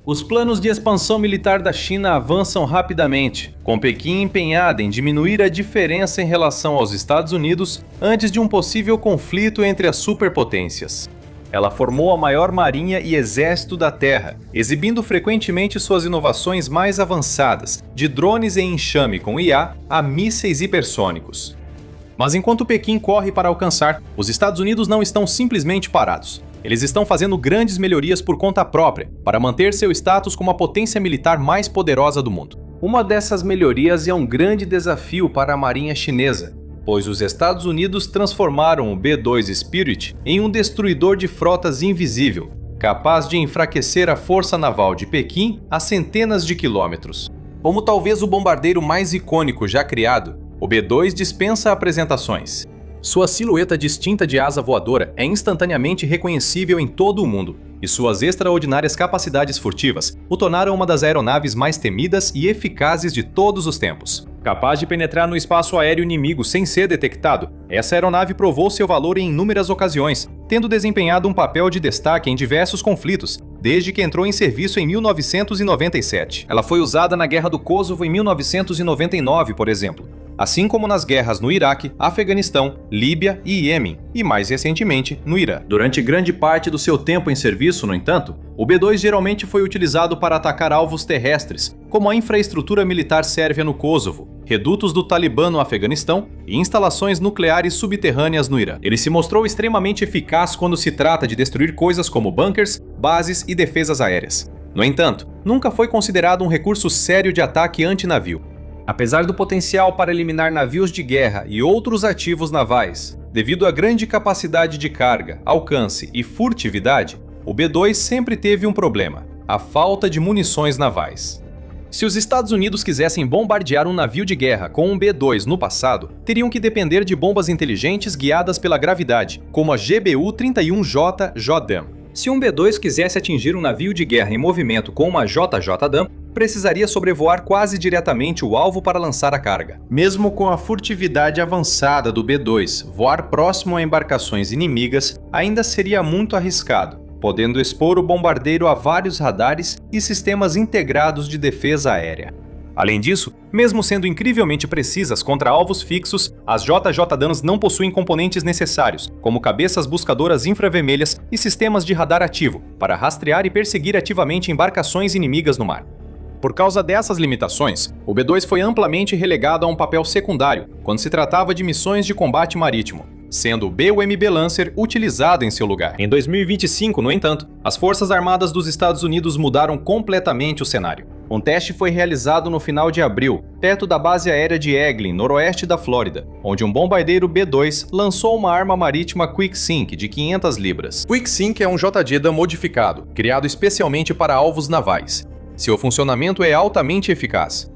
Os planos de expansão militar da China avançam rapidamente, com Pequim empenhada em diminuir a diferença em relação aos Estados Unidos antes de um possível conflito entre as superpotências. Ela formou a maior marinha e exército da Terra, exibindo frequentemente suas inovações mais avançadas, de drones em enxame com IA a mísseis hipersônicos. Mas enquanto Pequim corre para alcançar, os Estados Unidos não estão simplesmente parados. Eles estão fazendo grandes melhorias por conta própria, para manter seu status como a potência militar mais poderosa do mundo. Uma dessas melhorias é um grande desafio para a marinha chinesa, pois os Estados Unidos transformaram o B-2 Spirit em um destruidor de frotas invisível, capaz de enfraquecer a força naval de Pequim a centenas de quilômetros. Como talvez o bombardeiro mais icônico já criado, o B-2 dispensa apresentações. Sua silhueta distinta de asa voadora é instantaneamente reconhecível em todo o mundo, e suas extraordinárias capacidades furtivas o tornaram uma das aeronaves mais temidas e eficazes de todos os tempos. Capaz de penetrar no espaço aéreo inimigo sem ser detectado, essa aeronave provou seu valor em inúmeras ocasiões, tendo desempenhado um papel de destaque em diversos conflitos, desde que entrou em serviço em 1997. Ela foi usada na Guerra do Kosovo em 1999, por exemplo, assim como nas guerras no Iraque, Afeganistão, Líbia e Iêmen, e mais recentemente no Irã. Durante grande parte do seu tempo em serviço, no entanto, o B-2 geralmente foi utilizado para atacar alvos terrestres, como a infraestrutura militar sérvia no Kosovo, redutos do Talibã no Afeganistão e instalações nucleares subterrâneas no Irã. Ele se mostrou extremamente eficaz quando se trata de destruir coisas como bunkers, bases e defesas aéreas. No entanto, nunca foi considerado um recurso sério de ataque antinavio. Apesar do potencial para eliminar navios de guerra e outros ativos navais, devido à grande capacidade de carga, alcance e furtividade, o B-2 sempre teve um problema: a falta de munições navais. Se os Estados Unidos quisessem bombardear um navio de guerra com um B-2 no passado, teriam que depender de bombas inteligentes guiadas pela gravidade, como a GBU-31J JDAM. Se um B-2 quisesse atingir um navio de guerra em movimento com uma JJDAM, precisaria sobrevoar quase diretamente o alvo para lançar a carga. Mesmo com a furtividade avançada do B-2, voar próximo a embarcações inimigas ainda seria muito arriscado, podendo expor o bombardeiro a vários radares e sistemas integrados de defesa aérea. Além disso, mesmo sendo incrivelmente precisas contra alvos fixos, as JJDAMs não possuem componentes necessários, como cabeças buscadoras infravermelhas e sistemas de radar ativo, para rastrear e perseguir ativamente embarcações inimigas no mar. Por causa dessas limitações, o B-2 foi amplamente relegado a um papel secundário quando se tratava de missões de combate marítimo, sendo o BUMB Lancer utilizado em seu lugar. Em 2025, no entanto, as Forças Armadas dos Estados Unidos mudaram completamente o cenário. Um teste foi realizado no final de abril, perto da base aérea de Eglin, noroeste da Flórida, onde um bombardeiro B-2 lançou uma arma marítima QuickSync de 500 libras. QuickSync é um JDAM modificado, criado especialmente para alvos navais. Seu funcionamento é altamente eficaz.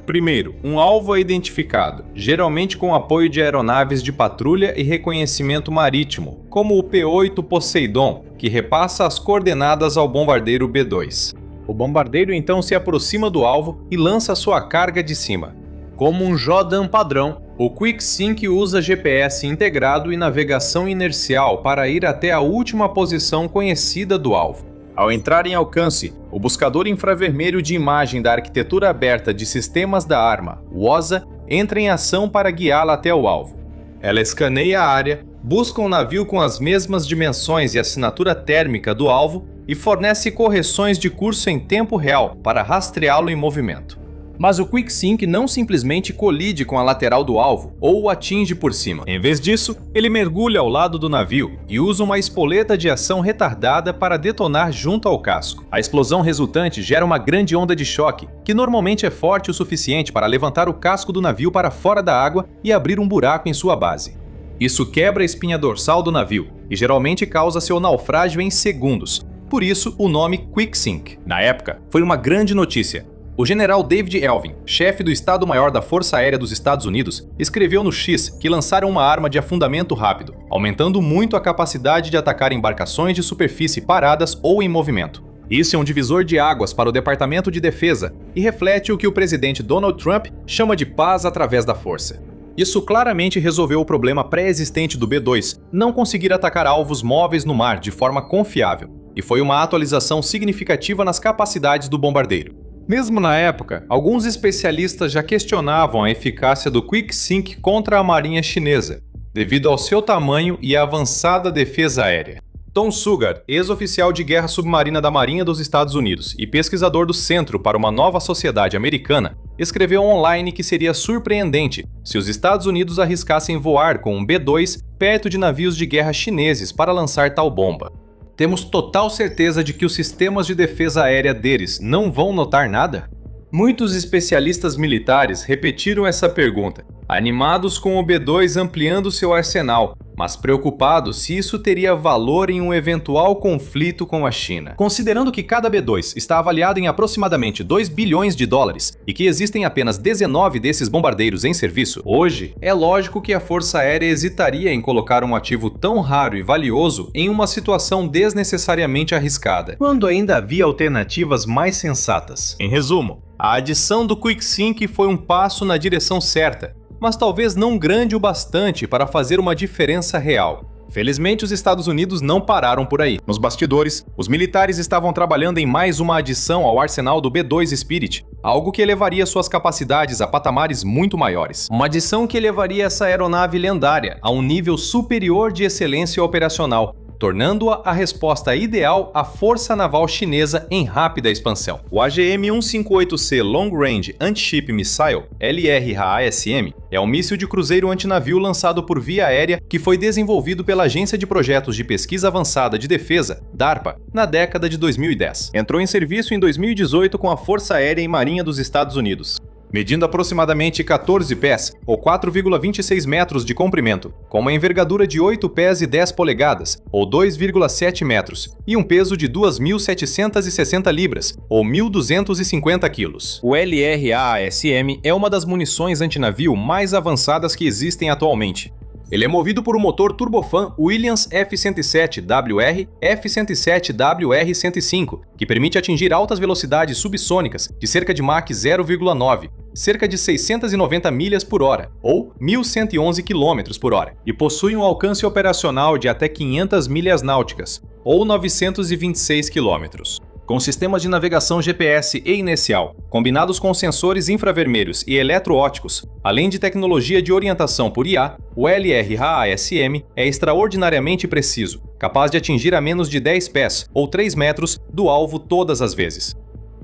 Primeiro, um alvo é identificado, geralmente com apoio de aeronaves de patrulha e reconhecimento marítimo, como o P-8 Poseidon, que repassa as coordenadas ao bombardeiro B-2. O bombardeiro então se aproxima do alvo e lança sua carga de cima. Como um JDAM padrão, o QuickSync usa GPS integrado e navegação inercial para ir até a última posição conhecida do alvo. Ao entrar em alcance, o buscador infravermelho de imagem da arquitetura aberta de sistemas da arma, WOSA, entra em ação para guiá-la até o alvo. Ela escaneia a área, busca um navio com as mesmas dimensões e assinatura térmica do alvo e fornece correções de curso em tempo real para rastreá-lo em movimento. Mas o QuickSync não simplesmente colide com a lateral do alvo ou o atinge por cima. Em vez disso, ele mergulha ao lado do navio e usa uma espoleta de ação retardada para detonar junto ao casco. A explosão resultante gera uma grande onda de choque, que normalmente é forte o suficiente para levantar o casco do navio para fora da água e abrir um buraco em sua base. Isso quebra a espinha dorsal do navio e geralmente causa seu naufrágio em segundos. Por isso, o nome QuickSync. Na época, foi uma grande notícia. O general David Elvin, chefe do Estado-Maior da Força Aérea dos Estados Unidos, escreveu no X que lançaram uma arma de afundamento rápido, aumentando muito a capacidade de atacar embarcações de superfície paradas ou em movimento. Isso é um divisor de águas para o Departamento de Defesa e reflete o que o presidente Donald Trump chama de paz através da força. Isso claramente resolveu o problema pré-existente do B-2, não conseguir atacar alvos móveis no mar de forma confiável. e foi uma atualização significativa nas capacidades do bombardeiro. Mesmo na época, alguns especialistas já questionavam a eficácia do Quick Sync contra a marinha chinesa, devido ao seu tamanho e à avançada defesa aérea. Tom Sugar, ex-oficial de guerra submarina da Marinha dos Estados Unidos e pesquisador do Centro para uma Nova Sociedade Americana, escreveu online que seria surpreendente se os Estados Unidos arriscassem voar com um B-2 perto de navios de guerra chineses para lançar tal bomba. Temos total certeza de que os sistemas de defesa aérea deles não vão notar nada? Muitos especialistas militares repetiram essa pergunta, animados com o B-2 ampliando seu arsenal, mas preocupados se isso teria valor em um eventual conflito com a China. Considerando que cada B-2 está avaliado em aproximadamente 2 bilhões de dólares e que existem apenas 19 desses bombardeiros em serviço, hoje é lógico que a Força Aérea hesitaria em colocar um ativo tão raro e valioso em uma situação desnecessariamente arriscada, quando ainda havia alternativas mais sensatas. Em resumo, a adição do Quick Sync foi um passo na direção certa, mas talvez não grande o bastante para fazer uma diferença real. Felizmente, os Estados Unidos não pararam por aí. Nos bastidores, os militares estavam trabalhando em mais uma adição ao arsenal do B-2 Spirit, algo que elevaria suas capacidades a patamares muito maiores. Uma adição que elevaria essa aeronave lendária a um nível superior de excelência operacional, tornando-a a resposta ideal à força naval chinesa em rápida expansão. O AGM-158C Long Range Anti-Ship Missile, LRAASM, é um míssil de cruzeiro antinavio lançado por via aérea que foi desenvolvido pela Agência de Projetos de Pesquisa Avançada de Defesa, DARPA, na década de 2010. Entrou em serviço em 2018 com a Força Aérea e Marinha dos Estados Unidos. Medindo aproximadamente 14 pés, ou 4,26 metros de comprimento, com uma envergadura de 8 pés e 10 polegadas, ou 2,7 metros, e um peso de 2.760 libras, ou 1.250 quilos. O LRAASM é uma das munições antinavio mais avançadas que existem atualmente. Ele é movido por um motor turbofan Williams F-107WR F-107WR-105, que permite atingir altas velocidades subsônicas de cerca de Mach 0,9, cerca de 690 milhas por hora, ou 1.111 km por hora, e possui um alcance operacional de até 500 milhas náuticas, ou 926 km. Com sistemas de navegação GPS e inercial, combinados com sensores infravermelhos e eletroópticos, além de tecnologia de orientação por IA, o LRAASM é extraordinariamente preciso, capaz de atingir a menos de 10 pés, ou 3 metros, do alvo todas as vezes.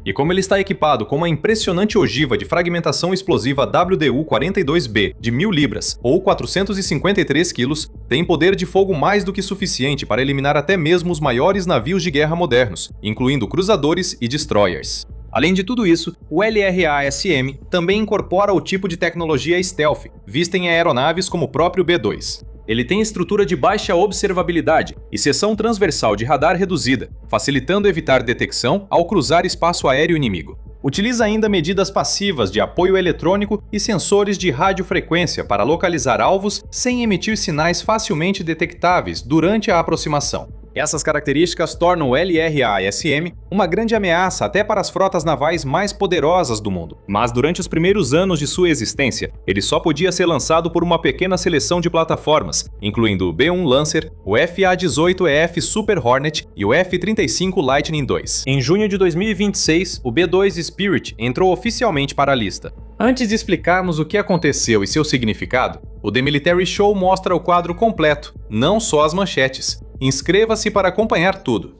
E como ele está equipado com uma impressionante ogiva de fragmentação explosiva WDU-42B de 1.000 libras, ou 453 quilos, tem poder de fogo mais do que suficiente para eliminar até mesmo os maiores navios de guerra modernos, incluindo cruzadores e destroyers. Além de tudo isso, o LRAASM também incorpora o tipo de tecnologia stealth, vista em aeronaves como o próprio B-2. Ele tem estrutura de baixa observabilidade e seção transversal de radar reduzida, facilitando evitar detecção ao cruzar espaço aéreo inimigo. Utiliza ainda medidas passivas de apoio eletrônico e sensores de radiofrequência para localizar alvos sem emitir sinais facilmente detectáveis durante a aproximação. Essas características tornam o LRAASM uma grande ameaça até para as frotas navais mais poderosas do mundo. Mas durante os primeiros anos de sua existência, ele só podia ser lançado por uma pequena seleção de plataformas, incluindo o B-1 Lancer, o FA-18EF Super Hornet e o F-35 Lightning II. Em junho de 2026, o B-2 Spirit entrou oficialmente para a lista. Antes de explicarmos o que aconteceu e seu significado, o The Military Show mostra o quadro completo, não só as manchetes. Inscreva-se para acompanhar tudo.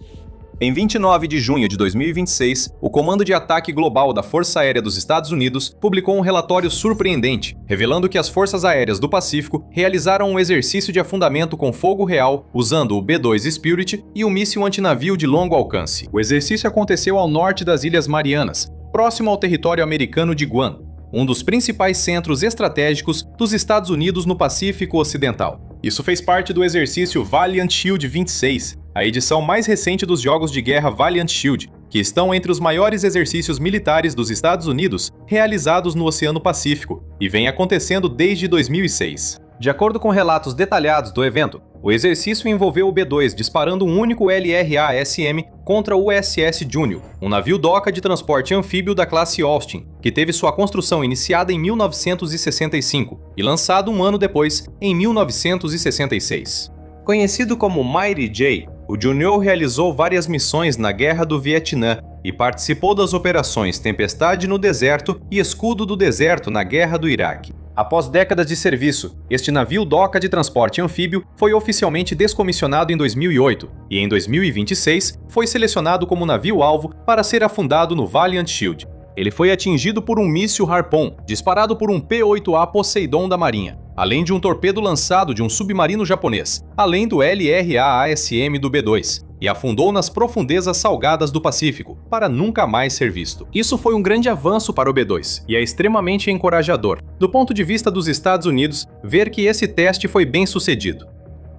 Em 29 de junho de 2026, o Comando de Ataque Global da Força Aérea dos Estados Unidos publicou um relatório surpreendente, revelando que as Forças Aéreas do Pacífico realizaram um exercício de afundamento com fogo real usando o B-2 Spirit e um míssil antinavio de longo alcance. O exercício aconteceu ao norte das Ilhas Marianas, próximo ao território americano de Guam, um dos principais centros estratégicos dos Estados Unidos no Pacífico Ocidental. Isso fez parte do exercício Valiant Shield 26, a edição mais recente dos jogos de guerra Valiant Shield, que estão entre os maiores exercícios militares dos Estados Unidos realizados no Oceano Pacífico e vem acontecendo desde 2006. De acordo com relatos detalhados do evento, o exercício envolveu o B-2 disparando um único LRAASM contra o USS Juneau, um navio doca de transporte anfíbio da classe Austin, que teve sua construção iniciada em 1965 e lançado um ano depois, em 1966. Conhecido como Mighty J, o Junyo realizou várias missões na Guerra do Vietnã e participou das operações Tempestade no Deserto e Escudo do Deserto na Guerra do Iraque. Após décadas de serviço, este navio doca de transporte anfíbio foi oficialmente descomissionado em 2008 e em 2026 foi selecionado como navio-alvo para ser afundado no Valiant Shield. Ele foi atingido por um míssil Harpoon, disparado por um P-8A Poseidon da Marinha, além de um torpedo lançado de um submarino japonês, além do LRA-ASM do B-2, e afundou nas profundezas salgadas do Pacífico, para nunca mais ser visto. Isso foi um grande avanço para o B-2, e é extremamente encorajador, do ponto de vista dos Estados Unidos, ver que esse teste foi bem sucedido.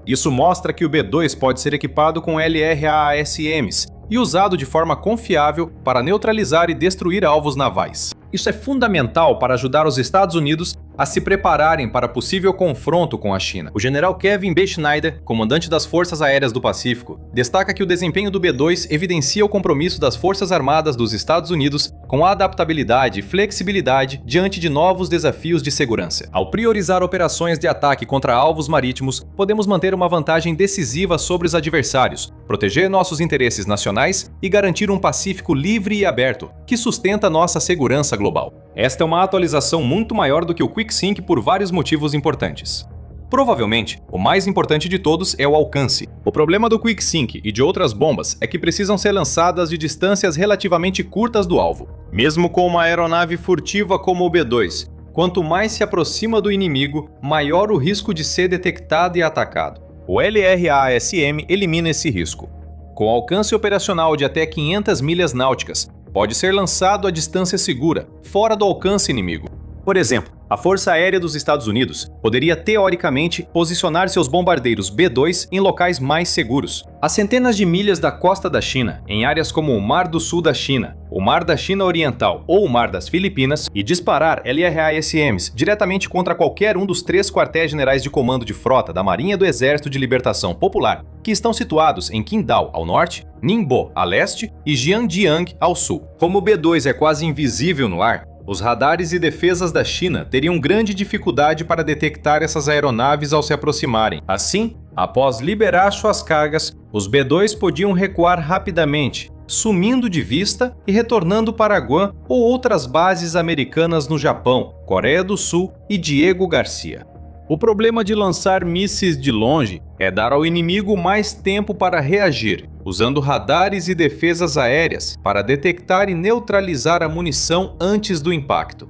Isso mostra que o B-2 pode ser equipado com LRA-ASMs e usado de forma confiável para neutralizar e destruir alvos navais. Isso é fundamental para ajudar os Estados Unidos a se prepararem para possível confronto com a China. O general Kevin B. Schneider, comandante das Forças Aéreas do Pacífico, destaca que o desempenho do B-2 evidencia o compromisso das Forças Armadas dos Estados Unidos com a adaptabilidade e flexibilidade diante de novos desafios de segurança. Ao priorizar operações de ataque contra alvos marítimos, podemos manter uma vantagem decisiva sobre os adversários, proteger nossos interesses nacionais e garantir um Pacífico livre e aberto, que sustenta nossa segurança global. Esta é uma atualização muito maior do que o QuickSync por vários motivos importantes. Provavelmente, o mais importante de todos é o alcance. O problema do QuickSync e de outras bombas é que precisam ser lançadas de distâncias relativamente curtas do alvo. Mesmo com uma aeronave furtiva como o B-2, quanto mais se aproxima do inimigo, maior o risco de ser detectado e atacado. O LRA-ASM elimina esse risco. Com alcance operacional de até 500 milhas náuticas, pode ser lançado a distância segura, fora do alcance inimigo. Por exemplo, a Força Aérea dos Estados Unidos poderia teoricamente posicionar seus bombardeiros B-2 em locais mais seguros, a centenas de milhas da costa da China, em áreas como o Mar do Sul da China, o Mar da China Oriental ou o Mar das Filipinas, e disparar LRA-ASMs diretamente contra qualquer um dos 3 quartéis-generais de comando de frota da Marinha do Exército de Libertação Popular, que estão situados em Qingdao ao norte, Ningbo a leste e Jiangjiang ao sul. Como o B-2 é quase invisível no ar, os radares e defesas da China teriam grande dificuldade para detectar essas aeronaves ao se aproximarem. Assim, após liberar suas cargas, os B-2 podiam recuar rapidamente, sumindo de vista e retornando para Guam ou outras bases americanas no Japão, Coreia do Sul e Diego Garcia. O problema de lançar mísseis de longe é dar ao inimigo mais tempo para reagir, usando radares e defesas aéreas para detectar e neutralizar a munição antes do impacto.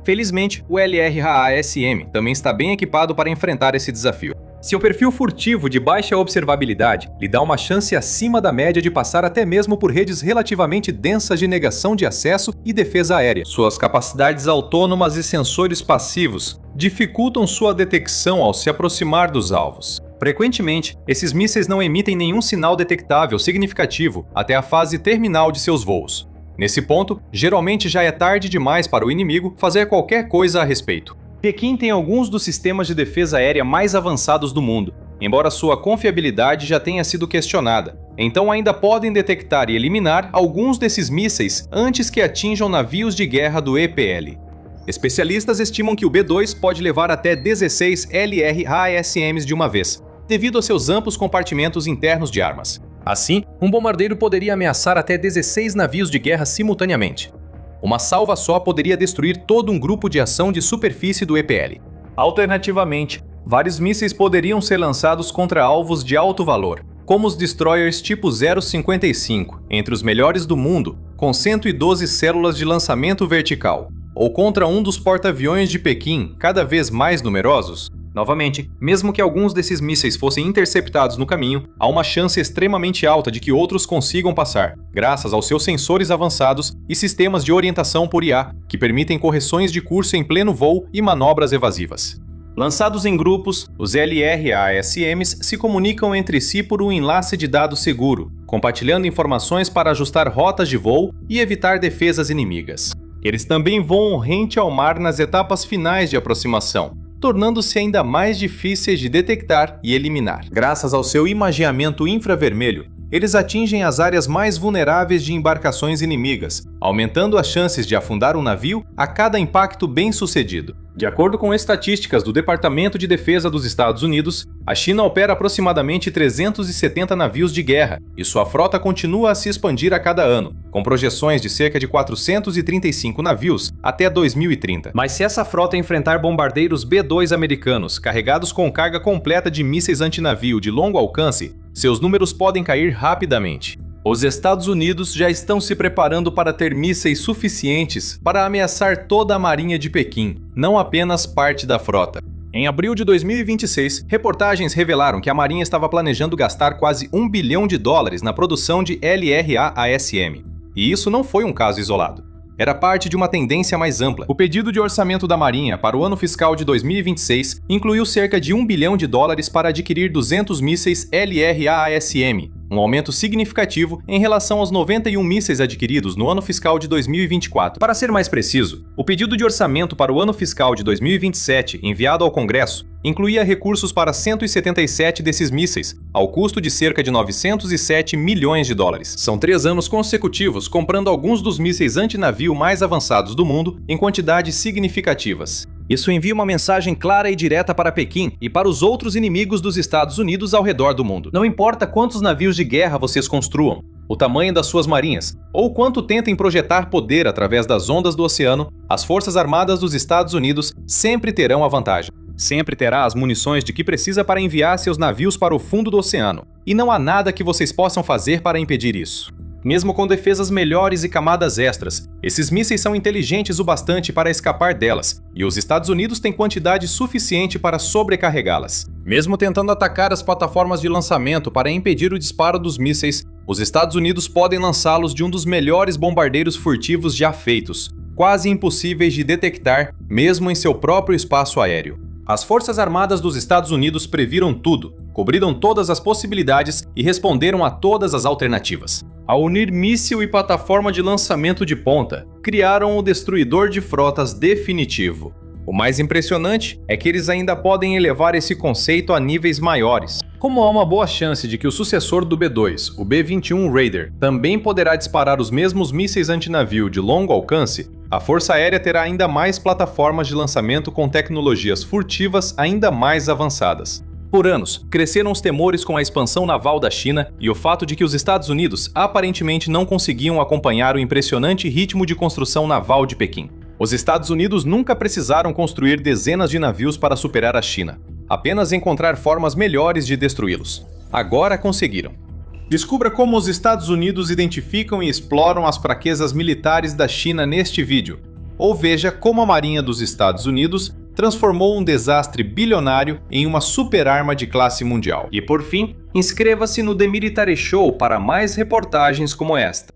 Felizmente, o LRA-ASM também está bem equipado para enfrentar esse desafio. Seu perfil furtivo de baixa observabilidade lhe dá uma chance acima da média de passar até mesmo por redes relativamente densas de negação de acesso e defesa aérea. Suas capacidades autônomas e sensores passivos dificultam sua detecção ao se aproximar dos alvos. Frequentemente, esses mísseis não emitem nenhum sinal detectável significativo até a fase terminal de seus voos. Nesse ponto, geralmente já é tarde demais para o inimigo fazer qualquer coisa a respeito. Pequim tem alguns dos sistemas de defesa aérea mais avançados do mundo, embora sua confiabilidade já tenha sido questionada. Então ainda podem detectar e eliminar alguns desses mísseis antes que atinjam navios de guerra do EPL. Especialistas estimam que o B-2 pode levar até 16 LRA-ASMs de uma vez, devido a seus amplos compartimentos internos de armas. Assim, um bombardeiro poderia ameaçar até 16 navios de guerra simultaneamente. Uma salva só poderia destruir todo um grupo de ação de superfície do EPL. Alternativamente, vários mísseis poderiam ser lançados contra alvos de alto valor, como os destroyers tipo 055, entre os melhores do mundo, com 112 células de lançamento vertical, ou contra um dos porta-aviões de Pequim, cada vez mais numerosos. Novamente, mesmo que alguns desses mísseis fossem interceptados no caminho, há uma chance extremamente alta de que outros consigam passar, graças aos seus sensores avançados e sistemas de orientação por IA, que permitem correções de curso em pleno voo e manobras evasivas. Lançados em grupos, os LRA-ASMs se comunicam entre si por um enlace de dados seguro, compartilhando informações para ajustar rotas de voo e evitar defesas inimigas. Eles também voam rente ao mar nas etapas finais de aproximação, tornando-se ainda mais difíceis de detectar e eliminar. Graças ao seu imageamento infravermelho, eles atingem as áreas mais vulneráveis de embarcações inimigas, aumentando as chances de afundar um navio a cada impacto bem-sucedido. De acordo com estatísticas do Departamento de Defesa dos Estados Unidos, a China opera aproximadamente 370 navios de guerra e sua frota continua a se expandir a cada ano, com projeções de cerca de 435 navios até 2030. Mas se essa frota enfrentar bombardeiros B-2 americanos carregados com carga completa de mísseis antinavio de longo alcance, seus números podem cair rapidamente. Os Estados Unidos já estão se preparando para ter mísseis suficientes para ameaçar toda a marinha de Pequim, não apenas parte da frota. Em abril de 2026, reportagens revelaram que a Marinha estava planejando gastar quase $1 bilhão na produção de LRA-ASM. E isso não foi um caso isolado. Era parte de uma tendência mais ampla. O pedido de orçamento da Marinha para o ano fiscal de 2026 incluiu cerca de $1 bilhão para adquirir 200 mísseis LRA-ASM, um aumento significativo em relação aos 91 mísseis adquiridos no ano fiscal de 2024. Para ser mais preciso, o pedido de orçamento para o ano fiscal de 2027, enviado ao Congresso, incluía recursos para 177 desses mísseis, ao custo de cerca de $907 milhões. São 3 anos consecutivos comprando alguns dos mísseis antinavio mais avançados do mundo em quantidades significativas. Isso envia uma mensagem clara e direta para Pequim e para os outros inimigos dos Estados Unidos ao redor do mundo. Não importa quantos navios de guerra vocês construam, o tamanho das suas marinhas, ou quanto tentem projetar poder através das ondas do oceano, as Forças Armadas dos Estados Unidos sempre terão a vantagem. Sempre terá as munições de que precisa para enviar seus navios para o fundo do oceano, e não há nada que vocês possam fazer para impedir isso. Mesmo com defesas melhores e camadas extras, esses mísseis são inteligentes o bastante para escapar delas, e os Estados Unidos têm quantidade suficiente para sobrecarregá-las. Mesmo tentando atacar as plataformas de lançamento para impedir o disparo dos mísseis, os Estados Unidos podem lançá-los de um dos melhores bombardeiros furtivos já feitos, quase impossíveis de detectar, mesmo em seu próprio espaço aéreo. As Forças Armadas dos Estados Unidos previram tudo, cobriram todas as possibilidades e responderam a todas as alternativas. Ao unir míssil e plataforma de lançamento de ponta, criaram o destruidor de frotas definitivo. O mais impressionante é que eles ainda podem elevar esse conceito a níveis maiores. Como há uma boa chance de que o sucessor do B-2, o B-21 Raider, também poderá disparar os mesmos mísseis antinavio de longo alcance, a Força Aérea terá ainda mais plataformas de lançamento com tecnologias furtivas ainda mais avançadas. Por anos, cresceram os temores com a expansão naval da China e o fato de que os Estados Unidos aparentemente não conseguiam acompanhar o impressionante ritmo de construção naval de Pequim. Os Estados Unidos nunca precisaram construir dezenas de navios para superar a China, apenas encontrar formas melhores de destruí-los. Agora conseguiram. Descubra como os Estados Unidos identificam e exploram as fraquezas militares da China neste vídeo, ou veja como a Marinha dos Estados Unidos transformou um desastre bilionário em uma superarma de classe mundial. E por fim, inscreva-se no The Military Show para mais reportagens como esta.